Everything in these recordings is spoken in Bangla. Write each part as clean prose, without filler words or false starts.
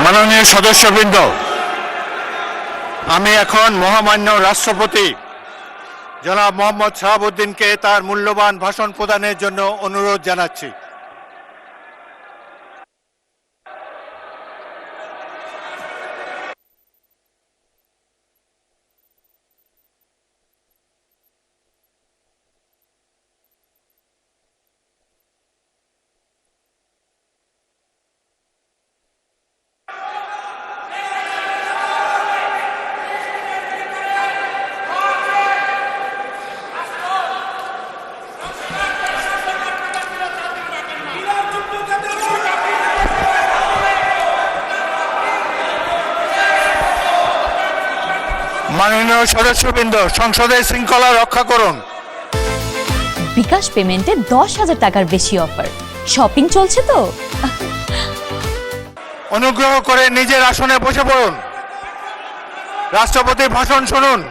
মাননীয় সদস্যবৃন্দ, আমি এখন মহামান্য রাষ্ট্রপতি জনাব মোহাম্মদ শাহাবুদ্দিনকে তার মূল্যবান ভাষণ প্রদানের জন্য অনুরোধ জানাচ্ছি। মাননীয় সদস্যবৃন্দ, সংসদের শৃঙ্খলা রক্ষা করুন। বিকাশ পেমেন্টে 10,000 টাকার বেশি অফার। শপিং চলছে তো। অনুগ্রহ করে নিজের আসনে বসে পড়ুন। রাষ্ট্রপতির ভাষণ শুনুন।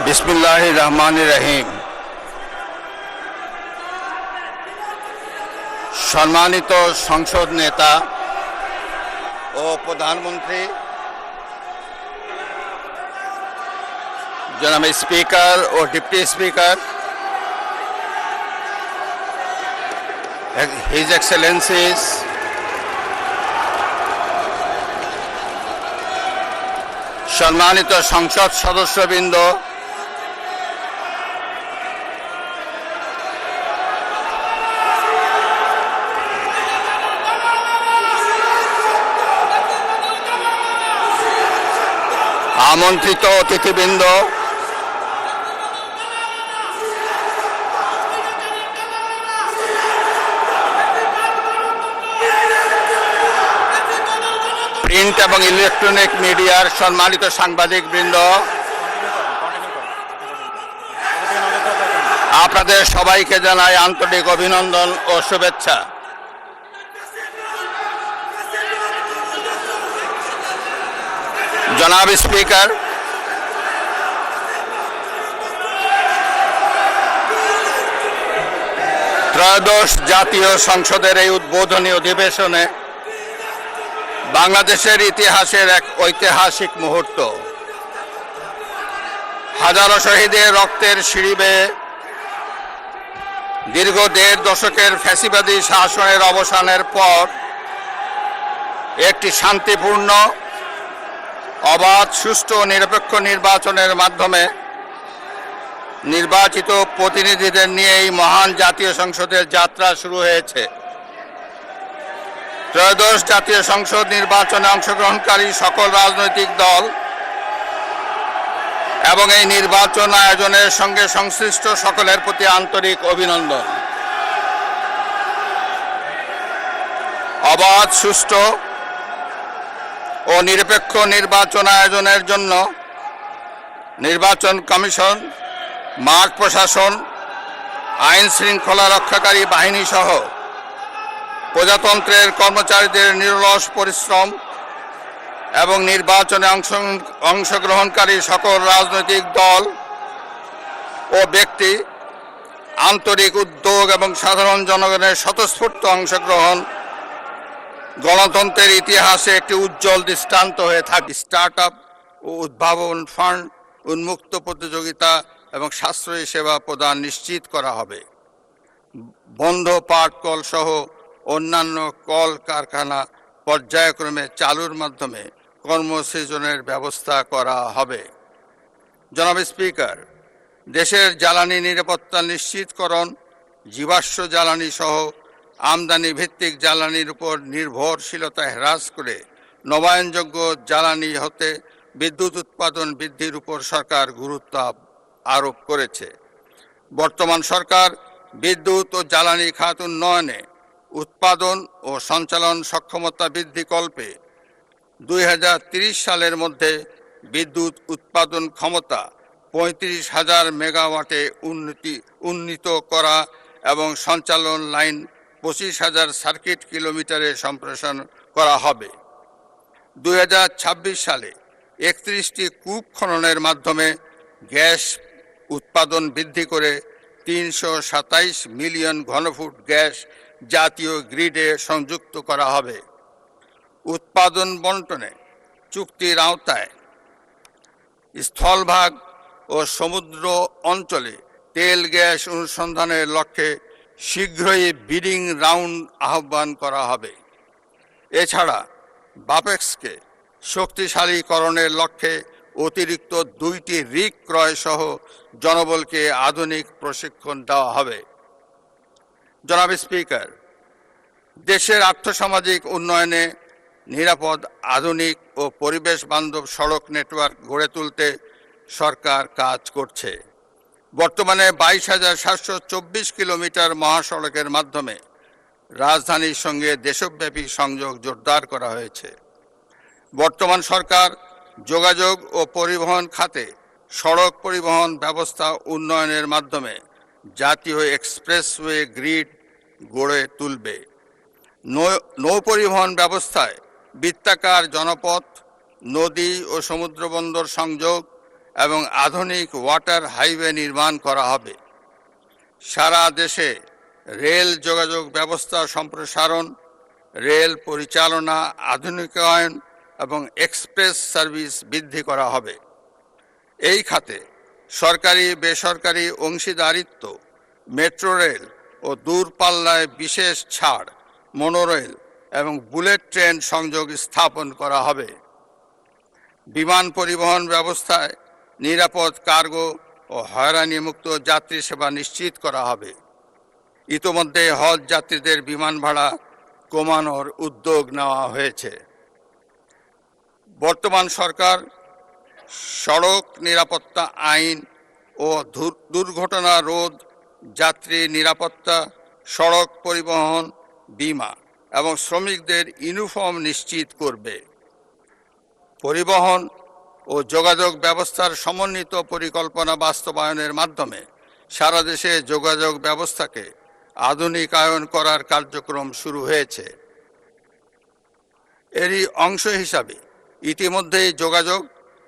বিসমিল্লাহির রহমানির রহিম। সম্মানিত সংসদ নেতা ও প্রধানমন্ত্রী, জনাব স্পিকার ও ডিপ্টি স্পিকার, হিজ এক্সেলেন্সিস, সম্মানিত সংসদ সদস্যবৃন্দ, আমন্ত্রিত অতিথিবৃন্দ, প্রিন্ট এবং ইলেকট্রনিক মিডিয়ার সম্মানিত সাংবাদিকবৃন্দ, আপনাদের সবাইকে জানাই আন্তরিক অভিনন্দন ও শুভেচ্ছা। জনাব স্পিকার, ত্রয়োদশ জাতীয় সংসদের এই উদ্বোধনী অধিবেশনে বাংলাদেশের ইতিহাসের এক ঐতিহাসিক মুহূর্ত। হাজারো শহীদের রক্তের সিঁড়ি বেয়ে দীর্ঘ 1.5 দশকের ফ্যাসিবাদী শাসনের অবসানের পর একটি শান্তিপূর্ণ, অবাধ, সুষ্ঠু ও নিরপেক্ষ নির্বাচনের মাধ্যমে নির্বাচিত প্রতিনিধিদের নিয়ে এই মহান জাতীয় সংসদের যাত্রা শুরু হয়েছে। ত্রয়োদশ জাতীয় সংসদ নির্বাচনে অংশগ্রহণকারী সকল রাজনৈতিক দল এবং এই নির্বাচন আয়োজনের সঙ্গে সংশ্লিষ্ট সকলের প্রতি আন্তরিক অভিনন্দন। অবাধ, সুষ্ঠু ও নিরপেক্ষ নির্বাচন আয়োজনের জন্য নির্বাচন কমিশন, মাঠ প্রশাসন, আইন শৃঙ্খলা রক্ষাকারী বাহিনী সহ প্রজাতন্ত্রের কর্মচারীদের নিরলস পরিশ্রম এবং নির্বাচনে অংশগ্রহণকারী সকল রাজনৈতিক দল ও ব্যক্তি, আন্তরিক উদ্যোগ এবং সাধারণ জনগণের স্বতঃস্ফূর্ত অংশগ্রহণ গণতন্ত্রের ইতিহাসে একটি উজ্জ্বল দৃষ্টান্ত হয়ে থাকে। স্টার্ট আপ ও উদ্ভাবন ফান্ড, উন্মুক্ত প্রতিযোগিতা এবং সাশ্রয়ী সেবা প্রদান নিশ্চিত করা হবে। বন্ধ পাটকল সহ অন্যান্য কল কারখানা পর্যায়ক্রমে চালুর মাধ্যমে কর্মসৃজনের ব্যবস্থা করা হবে। জনাব স্পিকার, দেশের জ্বালানি নিরাপত্তা নিশ্চিতকরণ, জীবাশ্ম জ্বালানি সহ আমদানি ভিত্তিক জ্বালানির উপর নির্ভরশীলতা হ্রাস করে নবায়নযোগ্য জ্বালানি হতে বিদ্যুৎ উৎপাদন বৃদ্ধির উপর সরকার গুরুত্ব আরোপ করেছে। বর্তমান সরকার বিদ্যুৎ ও জ্বালানি খাত উন্নয়নে উৎপাদন ও সঞ্চালন সক্ষমতা বৃদ্ধি কল্পে 2030 সালের মধ্যে বিদ্যুৎ উৎপাদন ক্ষমতা 35,000 মেগাওয়াটে উন্নীত করা এবং সঞ্চালন লাইন 25,000 সার্কিট কিলোমিটারে সম্প্রসারণ করা হবে। 2026 সালে 31টি কূপ খননের মাধ্যমে গ্যাস উৎপাদন বৃদ্ধি করে 327 মিলিয়ন ঘনফুট গ্যাস জাতীয় গ্রিডে সংযুক্ত করা হবে। উৎপাদন বণ্টনে চুক্তির আওতায় স্থলভাগ ও সমুদ্র অঞ্চলে তেল গ্যাস অনুসন্ধানের লক্ষ্যে শীঘ্রই বিডিং রাউন্ড আহ্বান করা হবে। এছাড়া বাপেক্সকে শক্তিশালীকরণের লক্ষ্যে অতিরিক্ত 2টি রিগ ক্রয় সহ জনবলকে আধুনিক প্রশিক্ষণ দেওয়া হবে। জনাব স্পিকার, দেশের আর্থসামাজিক উন্নয়নে নিরাপদ, আধুনিক ও পরিবেশ বান্ধব সড়ক নেটওয়ার্ক গড়ে তুলতে সরকার কাজ করছে। বর্তমানে 22,724 কিলোমিটার মহাসড়কের মাধ্যমে রাজধানীর সঙ্গে দেশব্যাপী সংযোগ জোরদার করা হয়েছে। বর্তমান সরকার যোগাযোগ ও পরিবহন খাতে সড়ক পরিবহন ব্যবস্থা উন্নয়নের মাধ্যমে জাতীয় এক্সপ্রেসওয়ে গ্রিড গড়ে তুলবে। নৌ পরিবহন ব্যবস্থায় বৃত্তাকার জনপথ, নদী ও সমুদ্রবন্দর সংযোগ এবং আধুনিক ওয়াটার হাইওয়ে নির্মাণ করা হবে। সারা দেশে রেল যোগাযোগ ব্যবস্থা সম্প্রসারণ, রেল পরিচালনা আধুনিকায়ন এবং এক্সপ্রেস সার্ভিস বৃদ্ধি করা হবে। এই খাতে সরকারি বেসরকারি অংশীদারিত্ব, মেট্রো রেল ও দূরপাল্লায় বিশেষ ছাড়, মনোরেল এবং বুলেট ট্রেন সংযোগ স্থাপন করা হবে। বিমান পরিবহন ব্যবস্থায় নিরাপদ কার্গো ও হয়রানিমুক্ত যাত্রী সেবা নিশ্চিত করা হবে। ইতোমধ্যে হজ যাত্রীদের বিমান ভাড়া কমানোর উদ্যোগ নেওয়া হয়েছে। বর্তমান সরকার সড়ক নিরাপত্তা আইন ও দুর্ঘটনা রোধ, যাত্রী নিরাপত্তা, সড়ক পরিবহন বীমা এবং শ্রমিকদের ইউনিফর্ম নিশ্চিত করবে। পরিবহন ও যোগাযোগ ব্যবস্থার সমন্বিত পরিকল্পনা বাস্তবায়নের মাধ্যমে সারা দেশে যোগাযোগ ব্যবস্থাকে আধুনিকায়ন করার কার্যক্রম শুরু হয়েছে। এরই অংশ হিসাবে ইতিমধ্যেই যোগাযোগ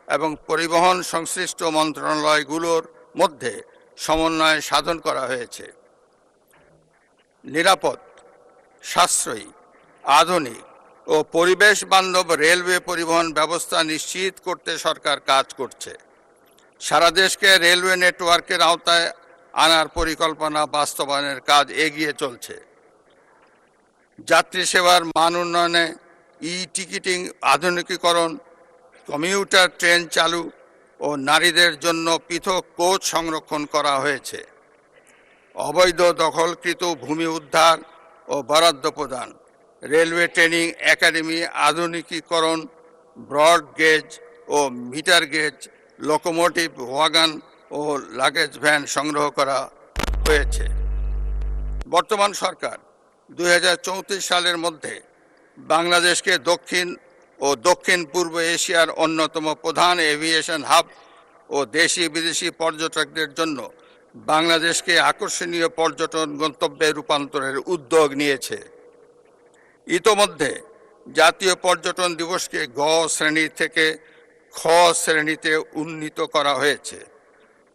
এবং পরিবহন সংশ্লিষ্ট মন্ত্রণালয়গুলোর মধ্যে সমন্বয় সাধন করা হয়েছে। নিরাপদ, সাশ্রয়ী, আধুনিক ও পরিবেশ বান্ধব রেলওয়ে পরিবহন ব্যবস্থা নিশ্চিত করতে সরকার কাজ করছে। সারা দেশকে রেলওয়ে নেটওয়ার্কের আওতায় আনার পরিকল্পনা বাস্তবায়নের কাজ এগিয়ে চলছে। যাত্রী সেবার মান উন্নয়নে টিকিটিং আধুনিকীকরণ, কমিউটার ট্রেন চালু ও নারীদের জন্য পৃথক কোচ সংরক্ষণ করা হয়েছে। অবৈধ দখলকৃত ভূমি উদ্ধার ও বরাদ্দ প্রদান, রেলওয়ে ট্রেনিং একাডেমি আধুনিকীকরণ, ব্রড গেজ ও মিটার গেজ লোকোমোটিভ, ওয়াগন ও লাগেজ ভ্যান সংগ্রহ করা হয়েছে। বর্তমান সরকার 2034 সালের মধ্যে বাংলাদেশকে দক্ষিণ ও দক্ষিণ পূর্ব এশিয়ার অন্যতম প্রধান এভিয়েশন হাব ও দেশি বিদেশি পর্যটকদের জন্য বাংলাদেশকে আকর্ষণীয় পর্যটন গন্তব্যে রূপান্তরের উদ্যোগ নিয়েছে। ইতোমধ্যে জাতীয় পর্যটন দিবসকে গ শ্রেণী থেকে খ শ্রেণীতে উন্নীত করা হয়েছে।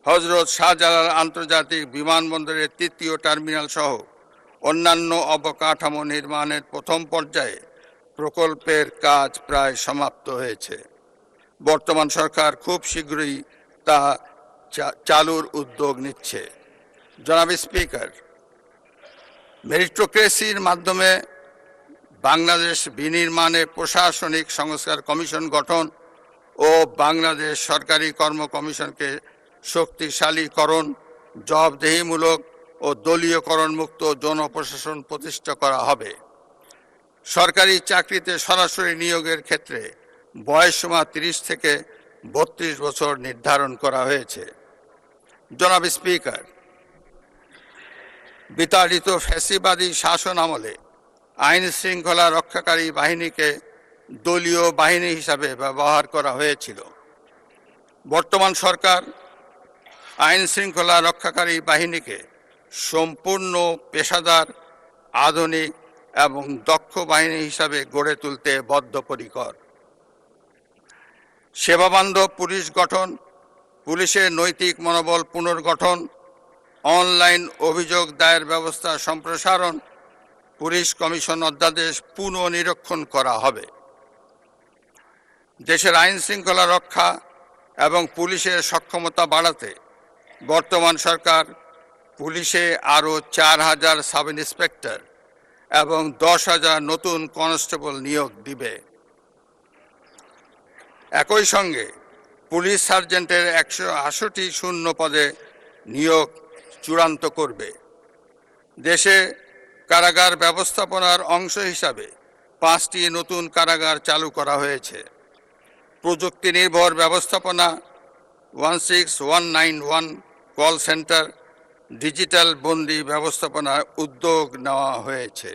হজরত শাহজালাল আন্তর্জাতিক বিমানবন্দরের 3য় টার্মিনাল সহ অন্যান্য অবকাঠামো নির্মাণের প্রথম পর্যায়ে প্রকল্পের কাজ প্রায় সমাপ্ত হয়েছে। বর্তমান সরকার খুব শীঘ্রই তা চালুর উদ্যোগ নিচ্ছে। জনাব স্পিকার, মেরিটোক্রেসির মাধ্যমে বাংলাদেশ বিনির্মাণে প্রশাসনিক সংস্কার কমিশন গঠন ও বাংলাদেশ সরকারি কর্ম কমিশনকে শক্তিশালীকরণ, জবাবদিহিমূলক ও দলীয়করণ মুক্ত জনপ্রশাসন প্রতিষ্ঠা করা হবে। সরকারি চাকরিতে সরাসরি নিয়োগের ক্ষেত্রে বয়সসীমা 30 থেকে 32 বছর নির্ধারণ করা হয়েছে। জনাব স্পিকার, বিতাড়িত ফ্যাসিবাদী শাসন আমলে আইন শৃঙ্খলা রক্ষাকারী বাহিনীকে দলীয় বাহিনী হিসাবে ব্যবহার করা হয়েছিল। বর্তমান সরকার আইন শৃঙ্খলা রক্ষাকারী বাহিনীকে সম্পূর্ণ পেশাদার আধুনিক এবং দক্ষ বাহিনী হিসাবে গড়ে তুলতে বদ্ধপরিকর। সেবাবান্ধব পুলিশ গঠন, পুলিশের নৈতিক মনোবল পুনর্গঠন, অনলাইন অভিযোগ দায়ের ব্যবস্থা সম্প্রসারণ, পুলিশ কমিশন অধ্যাদেশ পুনর্নিরীক্ষণ করা হবে। দেশের আইন শৃঙ্খলা রক্ষা এবং পুলিশের সক্ষমতা বাড়াতে বর্তমান সরকার পুলিশে আরও 4000 সাব ইন্সপেক্টর এবং 10,000 নতুন কনস্টেবল নিয়োগ দিবে। একই সঙ্গে পুলিশ সার্জেন্টের 180 শূন্য পদে নিয়োগ চূড়ান্ত করবে। দেশে কারাগার ব্যবস্থাপনার অংশ হিসাবে 5টি নতুন কারাগার চালু করা হয়েছে। প্রযুক্তি নির্ভর ব্যবস্থাপনা, 16191 কল সেন্টার, ডিজিটাল বন্দি ব্যবস্থাপনায় উদ্যোগ নেওয়া হয়েছে।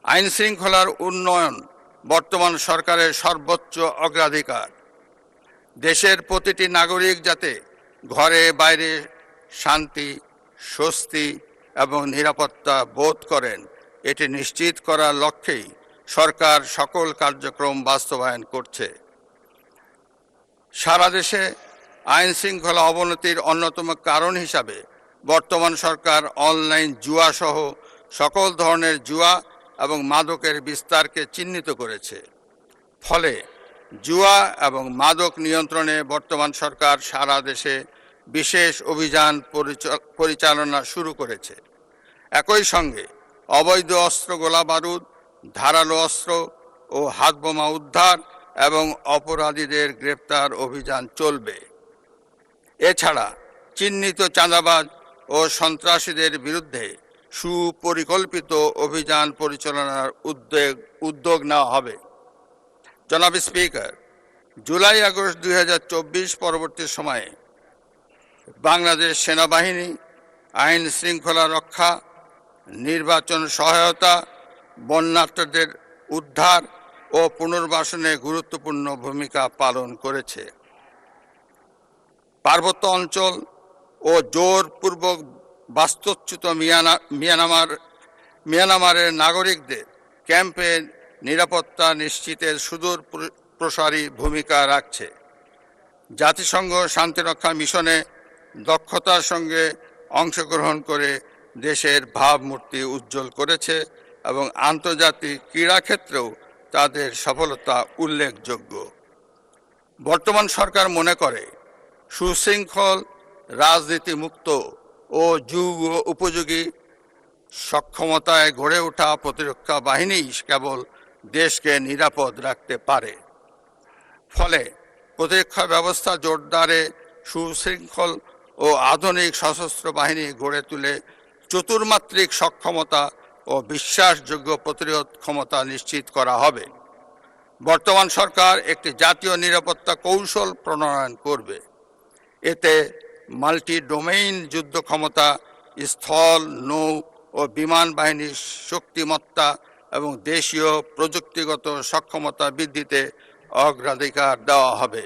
আইন শৃঙ্খলার উন্নয়ন বর্তমান সরকারের সর্বোচ্চ অগ্রাধিকার। দেশের প্রতিটি নাগরিক যাতে ঘরে বাইরে শান্তি, স্বস্তি এবং নিরাপত্তা বোধ করেন, এটি নিশ্চিত করার লক্ষ্যেই সরকার সকল কার্যক্রম বাস্তবায়ন করছে। সারা দেশে আইন শৃঙ্খলা অবনতির অন্যতম কারণ হিসাবে বর্তমান সরকার অনলাইন জুয়া সহ সকল ধরনের জুয়া এবং মাদকের বিস্তারকে চিহ্নিত করেছে। ফলে জুয়া এবং মাদক নিয়ন্ত্রণে বর্তমান সরকার সারা দেশে বিশেষ অভিযান পরিচালনা শুরু করেছে। একই সঙ্গে অবৈধ অস্ত্র, গোলা বারুদ, ধারালো অস্ত্র ও হাতবোমা উদ্ধার এবং অপরাধীদের গ্রেপ্তার অভিযান চলবে। এছাড়া চিহ্নিত চাঁদাবাজ ও সন্ত্রাসীদের বিরুদ্ধে সুপরিকল্পিত অভিযান পরিচালনার উদ্যোগ নেওয়া হবে। জনাব স্পিকার, জুলাই আগস্ট 2024 পরবর্তী সময়ে বাংলাদেশ সেনাবাহিনী আইন শৃঙ্খলা রক্ষা, নির্বাচন সহায়তা, বন্যার্তদের উদ্ধার ও পুনর্বাসনে গুরুত্বপূর্ণ ভূমিকা পালন করেছে। পার্বত্য অঞ্চল ও জোরপূর্বক বাস্তুচ্যুত মিয়ানমারের নাগরিকদের ক্যাম্পে নিরাপত্তা নিশ্চিতের সুদূর প্রসারী ভূমিকা রাখছে। জাতিসংঘ শান্তিরক্ষা মিশনে দক্ষতার সঙ্গে অংশগ্রহণ করে দেশের ভাবমূর্তি উজ্জ্বল করেছে এবং আন্তর্জাতিক ক্রীড়াক্ষেত্রেও তাদের সফলতা উল্লেখযোগ্য। বর্তমান সরকার মনে করে সুশৃঙ্খল, রাজনীতিমুক্ত ও যুগ উপযোগী সক্ষমতায় গড়ে ওঠা প্রতিরক্ষা বাহিনী কেবল দেশকে নিরাপদ রাখতে পারে। ফলে প্রতিরক্ষা ব্যবস্থা জোরদারে সুশৃঙ্খল ও আধুনিক সশস্ত্র বাহিনী গড়ে তুলে চতুর্মাত্রিক সক্ষমতা ও বিশ্বাসযোগ্য প্রতিরোধ ক্ষমতা নিশ্চিত করা হবে। বর্তমান সরকার একটি জাতীয় নিরাপত্তা কৌশল প্রণয়ন করবে। এতে মাল্টি ডোমেইন যুদ্ধ ক্ষমতা, স্থল, নৌ ও বিমান বাহিনীর শক্তিমত্তা এবং দেশীয় প্রযুক্তিগত সক্ষমতা বৃদ্ধিতে অগ্রাধিকার দেওয়া হবে।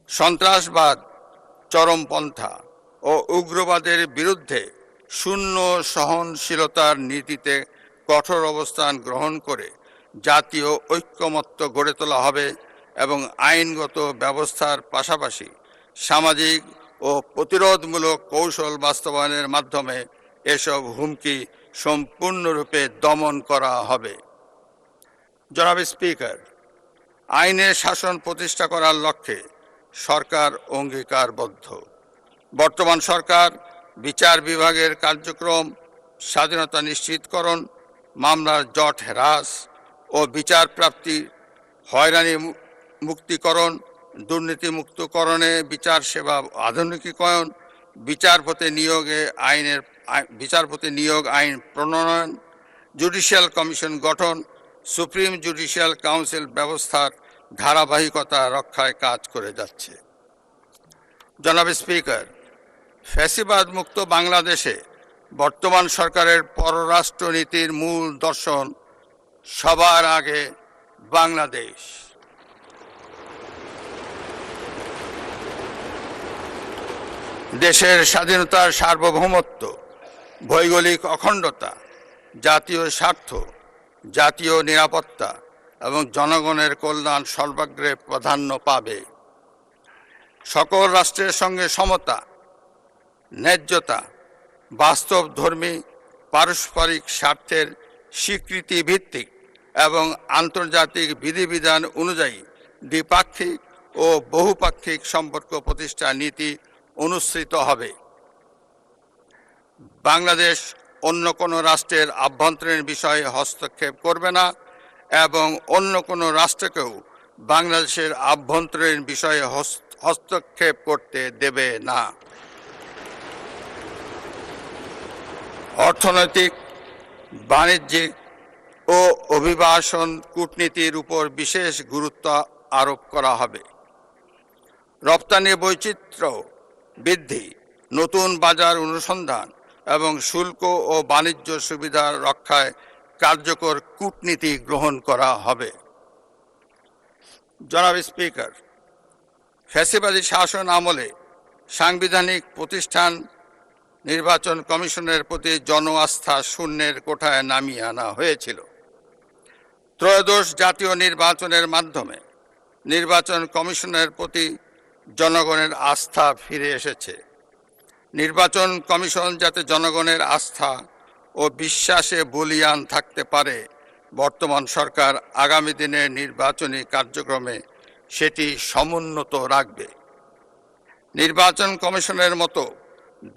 সন্ত্রাসবাদ, চরমপন্থা ও উগ্রবাদের বিরুদ্ধে শূন্য সহনশীলতার নীতিতে কঠোর অবস্থান গ্রহণ করে জাতীয় ঐক্যমত্য গড়ে তোলা হবে এবং আইনগত ব্যবস্থার পাশাপাশি সামাজিক ও প্রতিরোধমূলক কৌশল বাস্তবায়নের মাধ্যমে এসব হুমকি সম্পূর্ণরূপে দমন করা হবে। জনাব স্পিকার, আইনের শাসন প্রতিষ্ঠা করার লক্ষ্যে সরকার অঙ্গীকারবদ্ধ। বর্তমান সরকার বিচার বিভাগের কার্যক্রম, স্বাধীনতা নিশ্চিতকরণ, মামলার জট হ্রাস ও বিচার প্রাপ্তি, হয়রানি মুক্তিকরণ, দুর্নীতিমুক্তকরণে বিচার সেবা আধুনিকীকরণ, বিচারপতি নিয়োগ আইন প্রণয়ন, জুডিশিয়াল কমিশন গঠন, সুপ্রিম জুডিশিয়াল কাউন্সিল ব্যবস্থার ধারাবাহিকতা রক্ষায় কাজ করে যাচ্ছে। জনাব স্পিকার, ফ্যাসিবাদ মুক্ত বাংলাদেশে বর্তমান সরকারের পররাষ্ট্র নীতির মূল দর্শন সবার আগে বাংলাদেশ। দেশের স্বাধীনতার সার্বভৌমত্ব ভৌগোলিক অখণ্ডতা, জাতীয় স্বার্থ, জাতীয় নিরাপত্তা এবং জনগণের কল্যাণ সর্বাগ্রে প্রাধান্য পাবে। সকল রাষ্ট্রের সঙ্গে সমতা, ন্যায্যতা, বাস্তবধর্মী পারস্পরিক স্বার্থের স্বীকৃতি ভিত্তিক এবং আন্তর্জাতিক বিধিবিধান অনুযায়ী দ্বিপাক্ষিক ও বহুপাক্ষিক সম্পর্ক প্রতিষ্ঠার নীতি অনুসৃত হবে। বাংলাদেশ অন্য কোনো রাষ্ট্রের আভ্যন্তরীণ বিষয়ে হস্তক্ষেপ করবে না এবং অন্য কোনো রাষ্ট্রকেও বাংলাদেশের আভ্যন্তরীণ বিষয়ে হস্তক্ষেপ করতে দেবে না। অর্থনৈতিক, বাণিজ্যিক ও অভিবাসন কূটনীতির উপর বিশেষ গুরুত্ব আরোপ করা হবে। রপ্তানি বৈচিত্র্য বৃদ্ধি, নতুন বাজার অনুসন্ধান এবং শুল্ক ও বাণিজ্য সুবিধা রক্ষায় কার্যকর কূটনীতি গ্রহণ করা হবে। জনাব স্পিকার, ফ্যাসিবাদী শাসন আমলে সাংবিধানিক প্রতিষ্ঠান নির্বাচন কমিশনের প্রতি জন আস্থা শূন্যের কোঠায় নামিয়ে আনা হয়েছিল। ত্রয়োদশ জাতীয় নির্বাচনের মাধ্যমে নির্বাচন কমিশনের প্রতি জনগণের আস্থা ফিরে এসেছে। নির্বাচন কমিশন যাতে জনগণের আস্থা ও বিশ্বাসে বলীয়ান থাকতে পারে, বর্তমান সরকার আগামী দিনের নির্বাচনী কার্যক্রমে সেটি সমুন্নত রাখবে। নির্বাচন কমিশনের মতো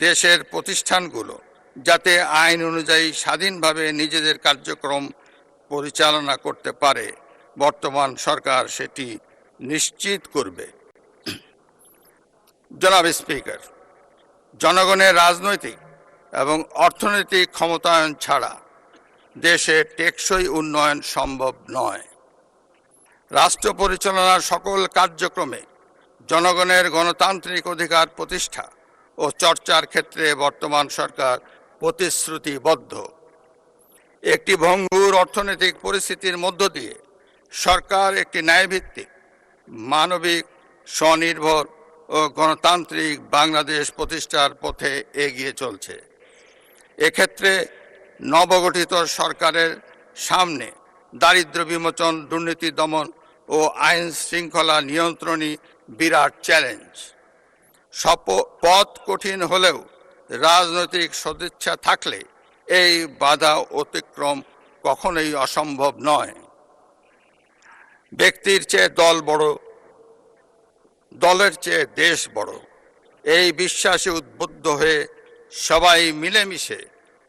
দেশের প্রতিষ্ঠানগুলো যাতে আইন অনুযায়ী স্বাধীনভাবে নিজেদের কার্যক্রম পরিচালনা করতে পারে, বর্তমান সরকার সেটি নিশ্চিত করবে। জনাব স্পিকার, জনগণের রাজনৈতিক এবং অর্থনৈতিক ক্ষমতায়ন ছাড়া দেশে টেকসই উন্নয়ন সম্ভব নয়। রাষ্ট্র পরিচালনার সকল কার্যক্রমে জনগণের গণতান্ত্রিক অধিকার প্রতিষ্ঠা ও চর্চার ক্ষেত্রে বর্তমান সরকার প্রতিশ্রুতিবদ্ধ। একটি ভঙ্গুর অর্থনৈতিক পরিস্থিতির মধ্য দিয়ে সরকার একটি ন্যায়ভিত্তিক, মানবিক, স্বনির্ভর ও গণতান্ত্রিক বাংলাদেশ প্রতিষ্ঠার পথে এগিয়ে চলছে। এক্ষেত্রে নবগঠিত সরকারের সামনে দারিদ্র্য বিমোচন, দুর্নীতি দমন ও আইন শৃঙ্খলা নিয়ন্ত্রণই বিরাট চ্যালেঞ্জ। পথ কঠিন হলেও রাজনৈতিক সদিচ্ছা থাকলে এই বাধা অতিক্রম কখনোই অসম্ভব নয়। ব্যক্তির চেয়ে দল বড়, দলের চেয়ে দেশ বড়, এই বিশ্বাসে উদ্বুদ্ধ হয়ে সবাই মিলেমিশে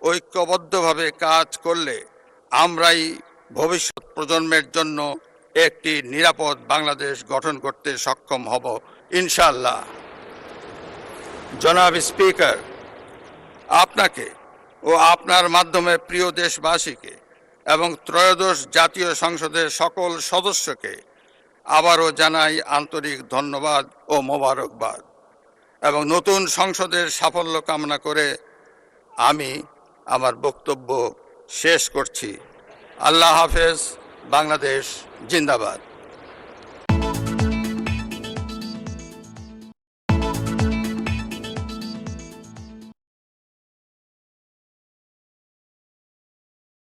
ঐক্যবদ্ধভাবে কাজ করলে আমরাই ভবিষ্যৎ প্রজন্মের জন্য একটি নিরাপদ বাংলাদেশ গঠন করতে সক্ষম হব ইনশাআল্লাহ। জনাব স্পিকার, আপনাকে ও আপনার মাধ্যমে প্রিয় দেশবাসীকে এবং ত্রয়োদশ জাতীয় সংসদের সকল সদস্যকে আবারও জানাই আন্তরিক ধন্যবাদ ও মোবারকবাদ এবং নতুন সংসদের সাফল্য কামনা করে আমি আমার বক্তব্য শেষ করছি। আল্লাহ হাফেজ। বাংলাদেশ জিন্দাবাদ।